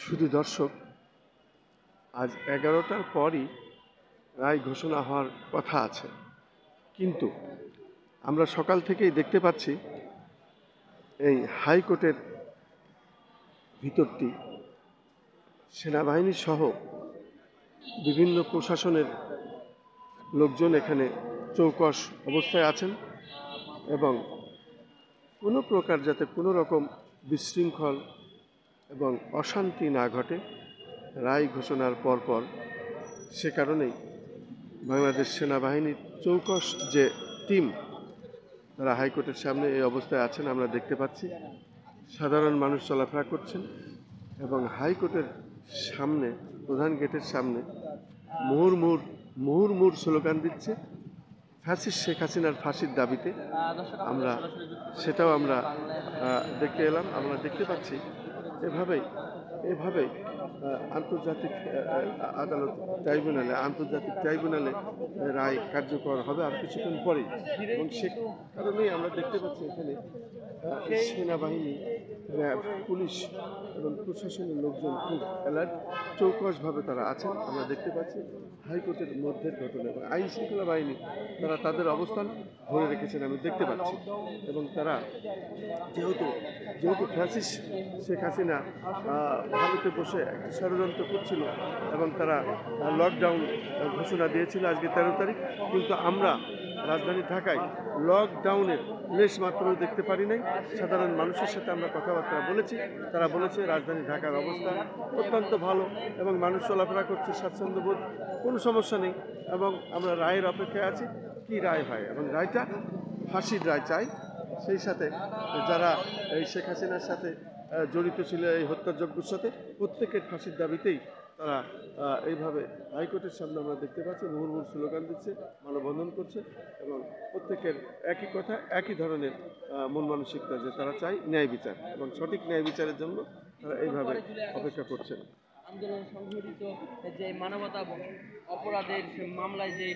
শুধু দর্শক, আজ 11টার পরই রায় ঘোষণা হওয়ার কথা আছে, কিন্তু আমরা সকাল থেকেই দেখতে পাচ্ছি এই হাইকোর্টের ভিতরটি সেনাবাহিনী সহ বিভিন্ন প্রশাসনের লোকজন এখানে চৌকস অবস্থায় আছেন এবং কোনো প্রকার যাতে কোনো রকম বিশৃঙ্খল এবং অশান্তি না ঘটে রায় ঘোষণার পরপর, সে কারণেই বাংলাদেশ সেনাবাহিনীর চৌকস যে টিম তারা হাইকোর্টের সামনে এই অবস্থায় আছেন আমরা দেখতে পাচ্ছি। সাধারণ মানুষ চলাফেরা করছেন এবং হাইকোর্টের সামনে প্রধান গেটের সামনে মুহুর্মুহুর স্লোগান দিচ্ছে ফ্যাসিস্ট শেখ হাসিনার ফাঁসির দাবিতে। সেটাও আমরা দেখতে এলাম। আমরা দেখতে পাচ্ছি এভাবেই আন্তর্জাতিক ট্রাইব্যুনালে রায় কার্যকর হবে আর কিছুক্ষণ পরেই, এবং সে কারণেই আমরা দেখতে পাচ্ছি এখানে সেনাবাহিনী, র্যাব, পুলিশ এবং প্রশাসনের লোকজন খুব অ্যালার্ট, চৌকসভাবে তারা আছেন। আমরা দেখতে পাচ্ছি হাইকোর্টের মধ্যের ঘটনা এবং আইন শৃঙ্খলা বাহিনী তারা তাদের অবস্থান ধরে রেখেছেন আমি দেখতে পাচ্ছি। এবং তারা যেহেতু ফ্যাসিস্ট শেখ হাসিনা ভারতে বসে একটা ষড়যন্ত্র করছিল এবং তারা লকডাউন ঘোষণা দিয়েছিল আজকে 13 তারিখ, কিন্তু আমরা রাজধানী ঢাকায় লকডাউনের লেশ মাত্রও দেখতে পারি নাই। সাধারণ মানুষের সাথে আমরা কথাবার্তা বলেছি, তারা বলেছে রাজধানী ঢাকার অবস্থা অত্যন্ত ভালো এবং মানুষ চলাফেরা করছে স্বাচ্ছন্দ্যবোধ, কোনো সমস্যা নেই। এবং আমরা রায়ের অপেক্ষায় আছি কি রায় হয়, এবং রায়টা ফাঁসির রায় চাই। সেই সাথে যারা এই শেখ হাসিনার সাথে জড়িত ছিল এই হত্যাযজ্ঞের সাথে, প্রত্যেকের ফাঁসির দাবিতেই তারা এইভাবে হাইকোর্টের সামনে আমরা দেখতে পাচ্ছি মুহুর্মুহু স্লোগান দিচ্ছে, মানববন্ধন করছে এবং প্রত্যেকের একই কথা, একই ধরনের মন মানসিকতা যে তারা চায় ন্যায় বিচার এবং সঠিক ন্যায় বিচারের জন্য তারা এইভাবে অপেক্ষা করছেন। আন্দোলন সংঘটিত যে মানবতা অপরাধের মামলায় যে